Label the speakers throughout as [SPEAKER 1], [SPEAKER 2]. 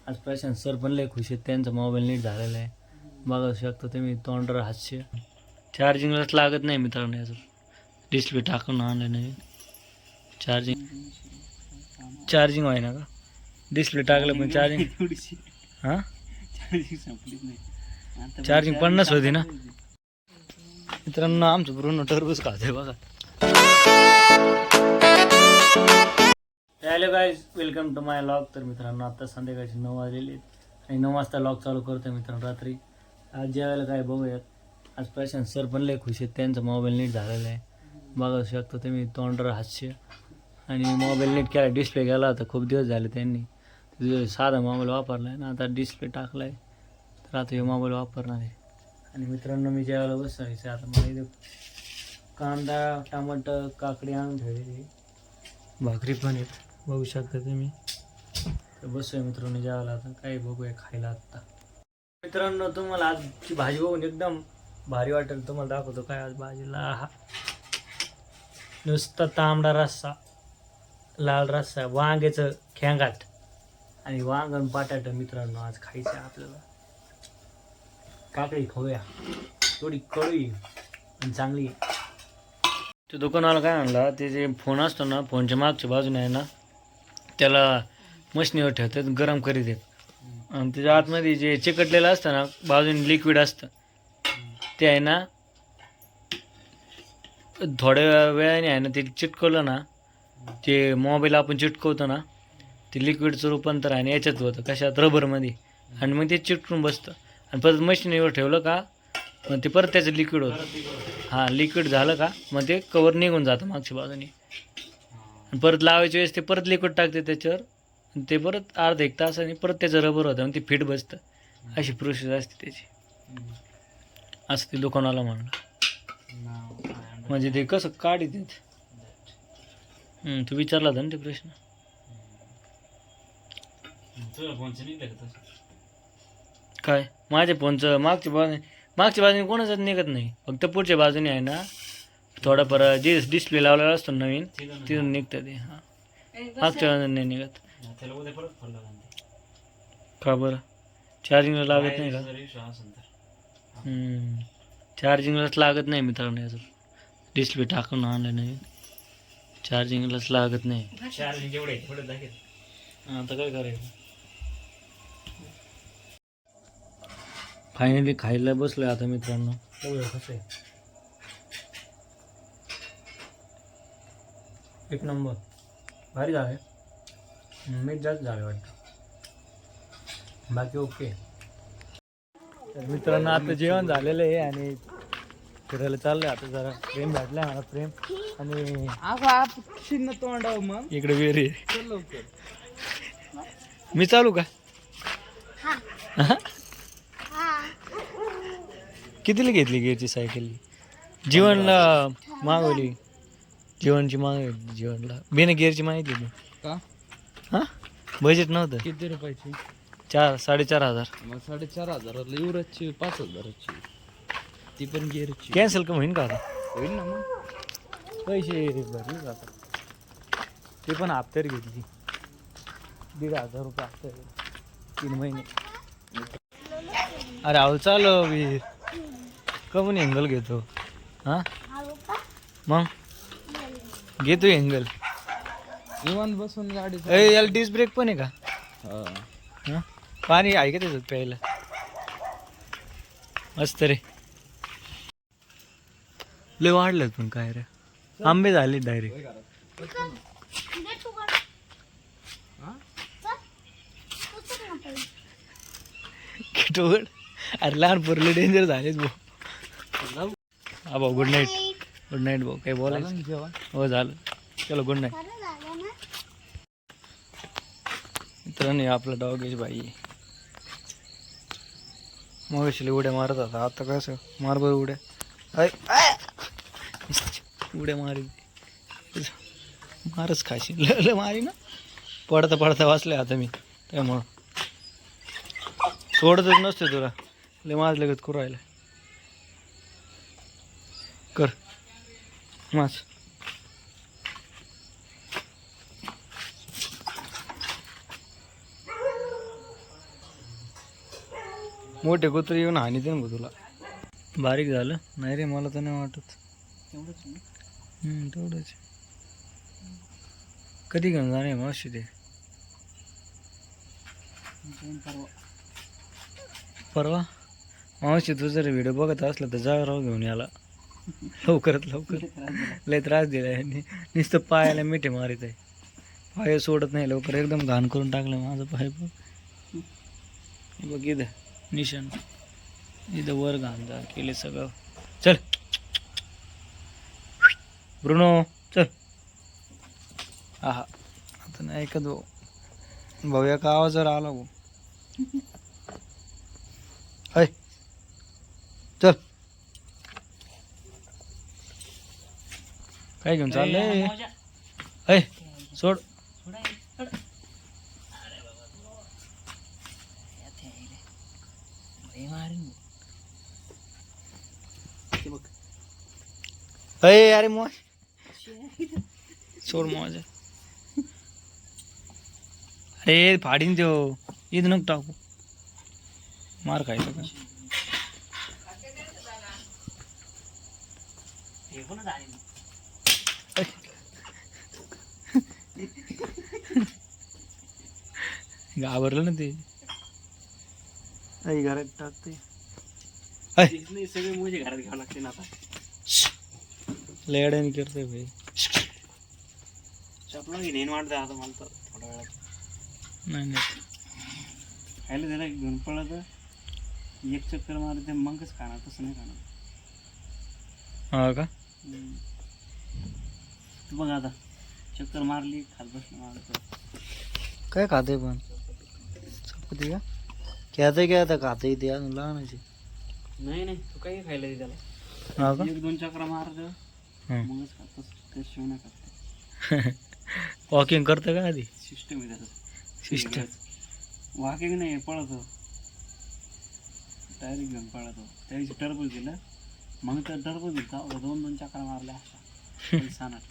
[SPEAKER 1] आज प्रशांत सर पण लय खुश आहेत, त्यांचा मोबाईल नीट झालेला आहे. बघू शकता तुम्ही तोंडावर हास्य. चार्जिंगलाच लागत नाही मित्रांनो, याचं डिस्प्ले टाकून आणलं नाही. चार्जिंग आहे ना का, डिस्प्ले टाकलं पण चार्जिंग हां चार्जिंग 50 होती ना मित्रांनो. आमचं पूर्ण टरबूज खाते बघा. Hello guys, welcome to my log. तर मित्रांनो आता संध्याकाळचे 9 वाजलेले आहेत आणि 9 वाजता लॉग चालू करतो मित्रांनो रात्री. आज जेवायला काय बघूयात. आज प्रशांत सर पण लय खुश आहेत, त्यांचा मोबाईल नीट झालेला आहे. बघू शकता तुम्ही तोंडावर हास्य. आणि मोबाईल नीट केला, डिस्प्ले गेला होता खूप दिवस झाले त्यांनी. साधा मोबाईल वापरला आहे ना, आता डिस्प्ले टाकला आहे तर आता हे मोबाईल वापरणार आहे. आणि मित्रांनो मी जेवायला बसायचं आता. मला इथे कांदा टमाटर काकडी आणून ठेवलेली, भाकरी पण आहेत बघू शकता तुम्ही. तर बसूया मित्रांनो जेवायला. आता काय बघूया खायला आत्ता. मित्रांनो तुम्हाला आजची भाजी बघून एकदम भारी वाटेल. तुम्हाला दाखवतो काय आज भाजीला. हा नुसता तांबडा रस्सा, लाल रस्सा, वांग्याचं खेंगाट आणि वांगण बटाटा. मित्रांनो आज खायचं आहे आपल्याला. काकडी खाऊया, थोडी कळी आणि चांगली. ते दुकानाला काय आणला, ते जे फोन असतो ना, फोनच्या मागच्या बाजूने आहे ना, त्याला मशनीवर ठेवतात, गरम करीत आहेत. आणि त्याच्या आतमध्ये जे चिकटलेलं असतं ना, बाजूने लिक्विड असतं, ते आहे ना थोड्या वेळाने आहे ना, ते चिटकवलं ना, ते मोबाईल आपण चिटकवतो ना, ते लिक्विडचं रूपांतर आहे ना याच्यात होतं, कशात, रबरमध्ये. आणि मग ते चिटकून बसतं. आणि परत मशिनीवर ठेवलं का मग ते परत त्याचं लिक्विड होतं. हां, लिक्विड झालं का मग ते कवर निघून जातं मागच्या बाजूने. आणि परत लावायच्या वेळेस ते परत लिक्विड टाकते त्याच्यावर, आणि ते परत अर्धा एक तासाने परत त्याचं रबर होतं आणि ते फिट बसतं. अशी प्रोसेस असते त्याची. असं ते दुकानाला म्हणलं, म्हणजे ते कसं काढी देत. तू विचारला होता ना ते प्रश्न. काय माझ्या फोनचं मागच्या बाजूने कोणाचाच निघत नाही, फक्त पुढच्या बाजूने आहे ना थोडाफार जे डिस्प्ले लावलेला असतो नवीन तिथून निघतं ते. हां, मागच्या बाजूने नाही निघत. का बरं? चार्जिंगला लागत नाही का? चार्जिंगलाच लागत नाही मित्रांनो, याचं डिस्प्ले टाकून आणलं नवीन. चार्जिंगलाच लागत नाही. आता काय करायचं. फायनली खायला बसलोय आता मित्रांनो. बघूया कसं आहे. एक नंबर भारी झालं. मीठ जास्त झालं वाटतं, बाकी ओके. तर मित्रांनो आता जेवण झालेलं आहे आणि फिरायला चाललंय आता. जरा प्रेम भेटलाय मला, प्रेम. आणि तोंडाव मग इकडे वेरी मी चालू का. कितीला घेतली गिअरची सायकल? जीवनला मागवली, जीवनची मागवली. जीवनला बिना गिअरची माहिती का? हां, बजेट नव्हतं. किती रुपयाची? 4,500. मग 4,500 युवराजची 5,000ची, ती पण गिअरची. कॅन्सल का होईन का आता? होईल ना, मग पैसे भरले जातात. ते पण हप्त्यावर घेतली, 1,500 रुपये हप्त्यावर 3 महिने. अरे अहो चालू वीर कमून एंगल घेतो. हां मग घेतो एंगल निवांत बसून गाडी. याला डिस्क ब्रेक पण आहे का? हां, पाणी आहे का त्याच्यात प्यायला? मस्त रे. लय वाढलं पण काय रे, आंबे झाले डायरेक्ट. किटोड. अरे लहान पोरले डेंजर झालेच भाऊ. हा भाऊ, गुड नाईट. गुड नाईट भाऊ. काही बोलायचं? हो झालं. चलो गुड नाईट. मित्रांनो आपला डॉग आहे बाई. मग उड्या मारत होता, आता कसं मार बरं उड्या. उड्या मारी मारच खाशी ल मारी ना. पडता पडता वाचले आता मी, त्यामुळं सोडतच नसते तुला. लय माझ लगत करू राहिला. कर मास. मोठे कुत्रे येऊन हानी ते ना तुला. बारीक झालं नाही रे, मला तर नाही वाटत. तेवढंच. कधी घेऊन जाणे मावशी ते? परवा. मावशी तू जर व्हिडिओ बघत असला तर जा राव घेऊन याला लवकरात लवकर. लय त्रास दिला यांनी, नुसतं पायाला मिठे मारित आहे, पाय सोडत नाही लवकर. एकदम घाण करून टाकलं माझं पाय. बघ इथं निशाण, इथं वर घाण जा केले सगळं. चल ब्रुनो चल. आहा आता नाही ऐकत भाऊ. भाऊया का आवाजावर आला भाऊ. हाय चल. काय घेऊन चाललंय? हाय सोड. अरे अरे मौज सोड मौज. अरे फाडीन देव इथं नको टाकू, मार खायचं का? घाबरलं ना ते. आई घरात टाकते. सगळे मुझे घरात घ्यावं लागते ना आता. लेड्याने करतोय भाई. चपला घेऊन वाटतं आता मला तर थोड्या वेळात. नाही नाही खायला त्याला घेऊन पडलं तर एक चक्कर मारते मगच खाणार, तसं नाही खाणार. हा का? तू बघ आता चक्कर मारली खात बसलं मारत. काय खाते पण चपाती का खेळते काय आता खाते ते अजून लहानाची. नाही नाही तू काही खायला दे त्याला. हा का? एक दोन चक्र मारत मगच खातोस, त्याशिवाय नाही खात. वॉकिंग करतं का आधी? सिस्टम आहे त्याचं. सिस्टम वॉकिंग नाही, पळतो डायरेक्ट घेऊन पळतो. त्या दिवशी टरबूज दिलं, मग तर टरबूज दिलता दोन दोन चक्रा मारल्या अशा सानाट.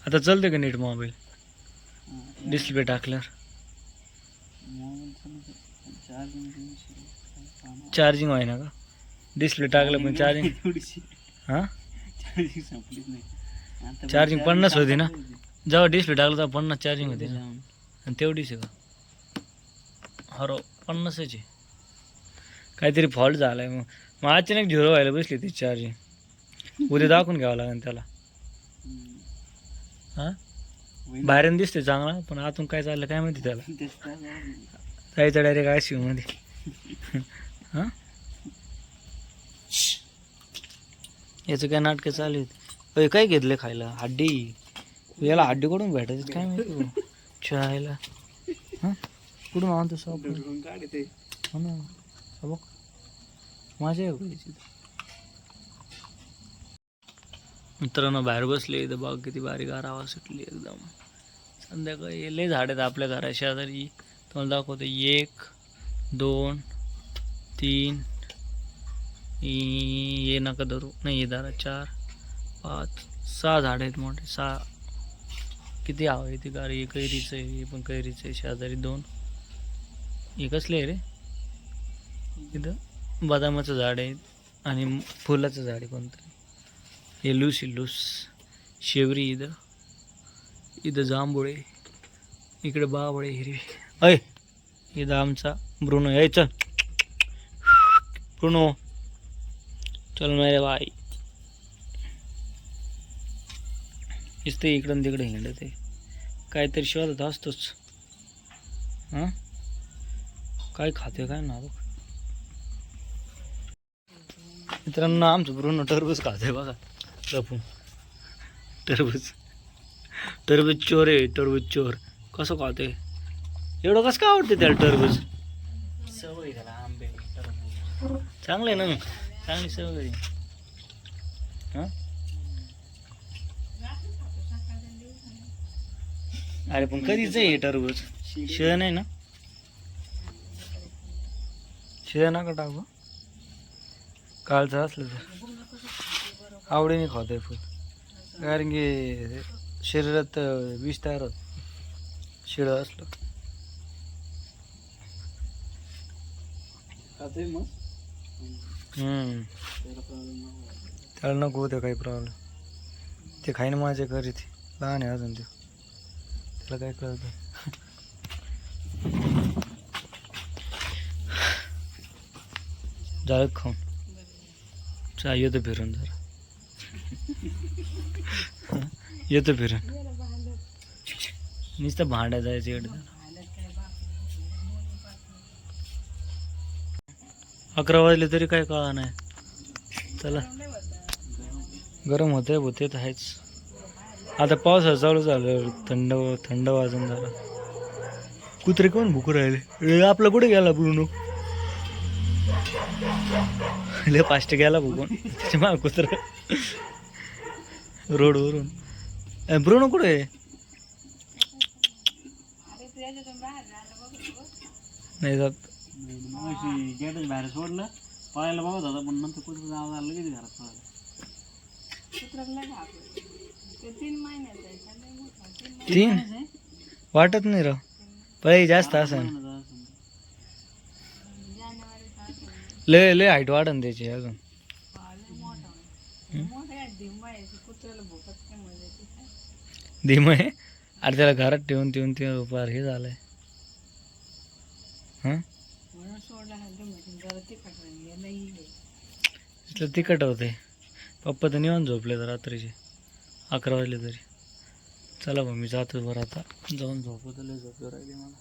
[SPEAKER 1] आता चलते का नीट मोबाईल? डिस्प्ले टाकल्यावर चार्जिंग आहे ना का? डिस्प्ले टाकलं पण चार्जिंग थोडीशी. हां चार्जिंग संपलीच नाही. चार्जिंग 50 होती ना जेव्हा डिस्प्ले टाकलं तेव्हा 50 चार्जिंग होती ना, आणि तेवढीच आहे का? हरो 50च आहे. काहीतरी फॉल्ट झालाय मग अचानक 0 व्हायला बसली ती चार्जिंग. उद्या दाखवून घ्यावं लागेल त्याला. हां बाहेरून दिसते चांगला पण आतून काय चाललं काय माहिती त्याला. जायचं डायरेक्ट ICU मध्ये. हां याचं काय नाटकं चालू आहेत. काय घेतलं खायला? हड्डी. याला हड्डी कुठून भेटायचं काय माहिती चहायला. हां कुठून आणतो सॉप? हो ना बघ माझ्या मित्रांनो बाहेर बसले इथं बघ किती बारीक गारावा सुटली एकदम. संध्याकाळी लय झाड आहेत आपल्या घरा शेजारी. तुम्हाला दाखवतो 1 2 3 ये नका धरू नाही दारा 4 5 6 झाड आहेत मोठे 6. किती हवं येते गाडी. कैरीचं आहे, हे पण कैरीचं आहे. शेजारी 2. हे कसले आहे रे? इथं बदामाचं झाड आहे आणि फुलाचं झाड आहे कोणतरी. हे लूस शेवरी. इथं जांभुळे, इकडे बावळे हिरवी. अय इथं आमचा ब्रुनो. यायचं ब्रुनो चल मेरे बाई. इथे इकडं तिकडे हिंडत आहे, काहीतरी शोधत असतोच. हां काय खाते काय ना बघ. मित्रांनो आमचं ब्रुनो टरबूज खाते बघा लपून. टरबूज चोर आहे. टरबूज चोर कसं खाते एवढं कसं काय आवडते त्याला टरबूज? सवय त्याला आंबे चांगलं आहे ना, चांगली सवय. हां अरे पण कधीच आहे टरबूज? शिळ नाही ना? शिळ नका टाकू. कालचं असलं तर आवडीने खातोय फुल, कारण की शरीरात विष तयार होत शिळं असलं. त्याला नको होतं काही प्रॉब्लेम. ते खाईन माझ्या घरी, ते लहान आहे अजून, ते त्याला काय कळतं. झालं खाऊन चा, येतो फिरून जरा. येतो फिरून. नुसतं भांड्या जायचं इकडे. 11 वाजले तरी काय कळा नाही. चला, गरम होतंय होते तर आहेच. आता पावसाळा चालू झालं, थंड थंड वाजून जरा. कुत्रे कोण भुकू राहिले? आपला कुठे गेला ब्रुनो? लय फास्ट गेला भुकून. त्याच्या माग कुत्र रोडवरून. ब्रुनो कुठे आहे? नाही जात. गेटच बाहेर सोडलं, पळायला बघत होता, पण नंतर कुत्र आवाज आला लगेच घरात पळाला. 3 वाटत नाही राव, पळी जास्त असं. लय लय हाईट वाढन त्याची अजून. धीम आहे. अरे त्याला घरात ठेवून ठेवून ते फार हे झालंय. इथलं तिखट होते. पप्पा तर निवांत झोपले तर रात्रीचे 11 वाजले तरी. चला मग मी जातो बरं, आता जाऊन झोपतो. लय झोप राहिली मला.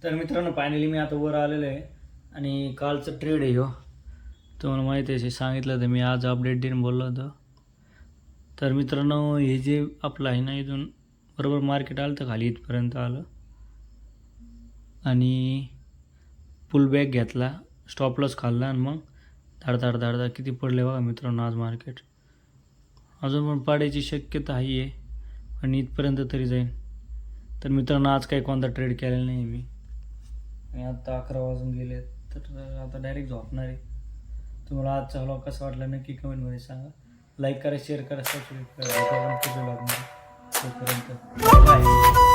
[SPEAKER 1] तर मित्रांनो, फायनली मी आता वर आलेलो आहे आणि कालचं ट्रेड आहे हो, तुम्हाला माहिती आहे. सांगितलं तर मी आज अपडेट देईन बोललो होतो. तर मित्रांनो, हे जे आपलं आहे ना, इथून बरोबर मार्केट आलं तर खाली इथपर्यंत आलं आणि पुल बॅक घेतला, स्टॉप लॉस खाल्ला आणि मग धाड किती पडले बघा मित्रांनो आज मार्केट. अजून पण पाडायची शक्यता आहे, पण इथपर्यंत तरी जाईल. तर मित्रांनो, आज काही कोणता ट्रेड केलेला नाही मी आणि आता 11 वाजून गेले, तर आता डायरेक्ट झोपणार आहे. तुम्हाला आजचा व्लॉग कसा वाटला नक्की कमेंटमध्ये सांगा. लाईक करा, शेअर करा, सबस्क्राईब करा. तोपर्यंत बाय.